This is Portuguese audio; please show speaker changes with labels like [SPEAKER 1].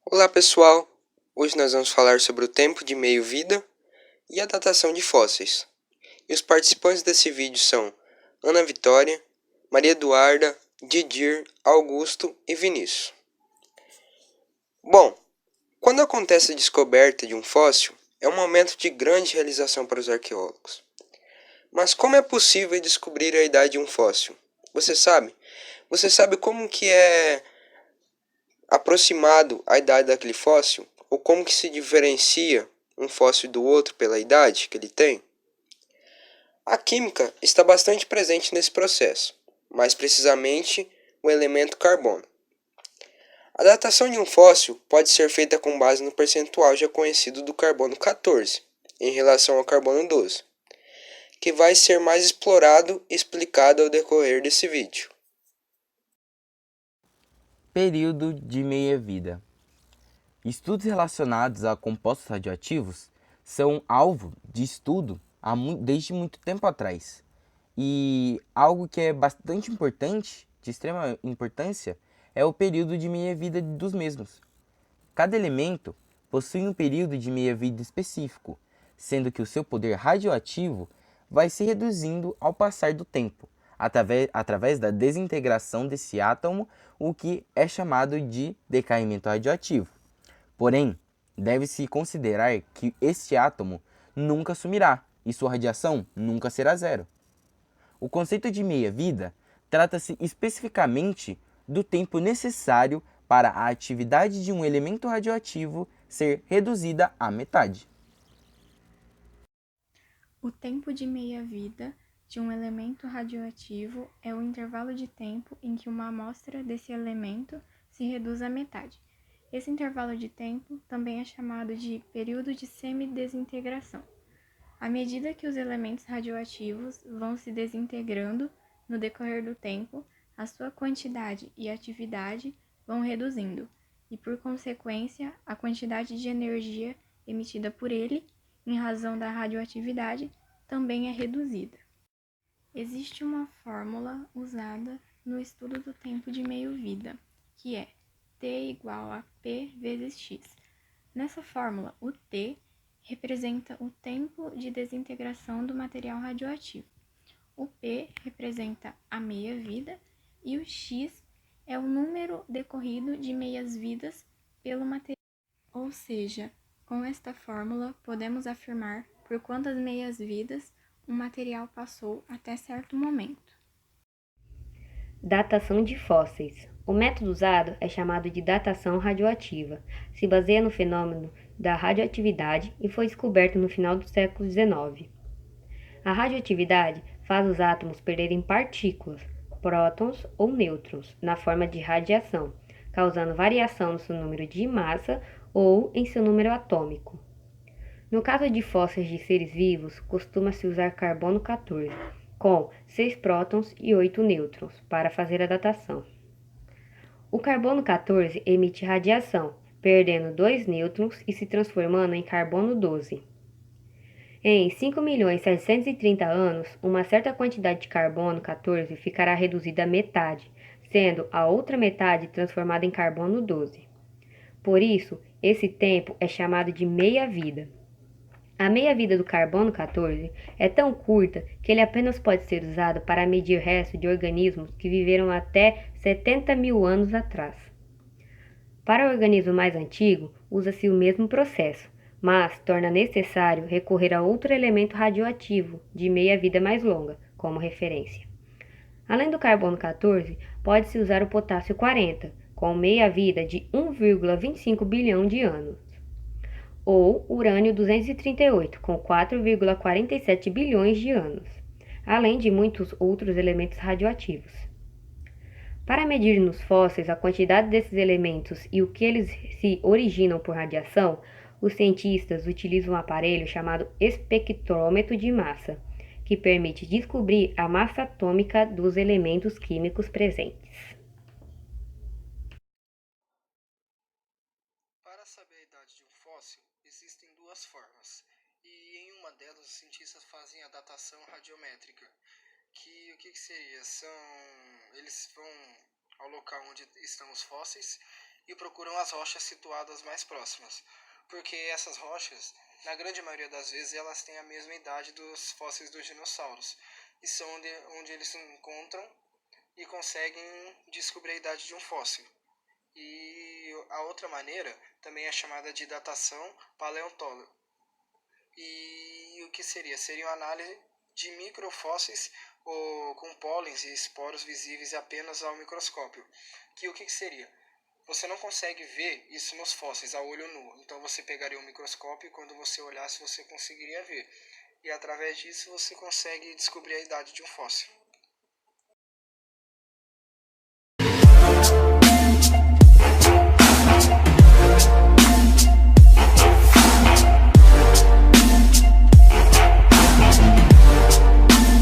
[SPEAKER 1] Olá pessoal, hoje nós vamos falar sobre o tempo de meio-vida e a datação de fósseis. E os participantes desse vídeo são Ana Vitória, Maria Eduarda, Didir, Augusto e Vinícius. Bom, quando acontece a descoberta de um fóssil, é um momento de grande realização para os arqueólogos. Mas como é possível descobrir a idade de um fóssil? Você sabe? Você sabe como que é aproximado à idade daquele fóssil? Ou como que se diferencia um fóssil do outro pela idade que ele tem? A química está bastante presente nesse processo, mais precisamente o elemento carbono. A datação de um fóssil pode ser feita com base no percentual já conhecido do carbono 14 em relação ao carbono 12, que vai ser mais explorado e explicado ao decorrer desse vídeo.
[SPEAKER 2] Período de meia-vida. Estudos relacionados a compostos radioativos são alvo de estudo desde muito tempo atrás. E algo que é bastante importante, de extrema importância, é o período de meia-vida dos mesmos. Cada elemento possui um período de meia-vida específico, sendo que o seu poder radioativo vai se reduzindo ao passar do tempo, através da desintegração desse átomo, o que é chamado de decaimento radioativo. Porém, deve-se considerar que este átomo nunca sumirá e sua radiação nunca será zero. O conceito de meia-vida trata-se especificamente do tempo necessário para a atividade de um elemento radioativo ser reduzida à metade.
[SPEAKER 3] O tempo de meia-vida de um elemento radioativo é o intervalo de tempo em que uma amostra desse elemento se reduz à metade. Esse intervalo de tempo também é chamado de período de semidesintegração. À medida que os elementos radioativos vão se desintegrando no decorrer do tempo, a sua quantidade e atividade vão reduzindo, e por consequência, a quantidade de energia emitida por ele, em razão da radioatividade, também é reduzida. Existe uma fórmula usada no estudo do tempo de meio-vida, que é T igual a P vezes X. Nessa fórmula, o T representa o tempo de desintegração do material radioativo. O P representa a meia-vida e o X é o número decorrido de meias-vidas pelo material. Ou seja, com esta fórmula, podemos afirmar por quantas meias-vidas um material passou até certo momento.
[SPEAKER 4] Datação de fósseis. O método usado é chamado de datação radioativa. Se baseia no fenômeno da radioatividade e foi descoberto no final do século XIX. A radioatividade faz os átomos perderem partículas, prótons ou nêutrons, na forma de radiação, causando variação no seu número de massa ou em seu número atômico. No caso de fósseis de seres vivos, costuma-se usar carbono 14, com 6 prótons e 8 nêutrons, para fazer a datação. O carbono 14 emite radiação, perdendo 2 nêutrons e se transformando em carbono 12. Em 5.730.000 anos, uma certa quantidade de carbono 14 ficará reduzida à metade, sendo a outra metade transformada em carbono 12. Por isso, esse tempo é chamado de meia-vida. A meia-vida do carbono 14 é tão curta que ele apenas pode ser usado para medir restos de organismos que viveram até 70.000 anos atrás. Para o organismo mais antigo, usa-se o mesmo processo, mas torna necessário recorrer a outro elemento radioativo de meia-vida mais longa, como referência. Além do carbono 14, pode-se usar o potássio 40, com meia-vida de 1,25 bilhão de anos, ou urânio 238, com 4,47 bilhões de anos, além de muitos outros elementos radioativos. Para medir nos fósseis a quantidade desses elementos e o que eles se originam por radiação, os cientistas utilizam um aparelho chamado espectrômetro de massa, que permite descobrir a massa atômica dos elementos químicos presentes.
[SPEAKER 1] Para saber a idade de um fóssil, existem duas formas, e em uma delas os cientistas fazem a datação radiométrica, que o que seria? Eles vão ao local onde estão os fósseis
[SPEAKER 5] e procuram as rochas situadas mais próximas, porque essas rochas, na grande maioria das vezes, elas têm a mesma idade dos fósseis dos dinossauros, e são onde eles se encontram e conseguem descobrir a idade de um fóssil. E a outra maneira também é chamada de datação paleontóloga. E o que seria? Seria uma análise de microfósseis ou com pólens e esporos visíveis apenas ao microscópio. Que o que seria? Você não consegue ver isso nos fósseis a olho nu. Então você pegaria um microscópio e quando você olhasse você conseguiria ver. E através disso você consegue descobrir a idade de um fóssil.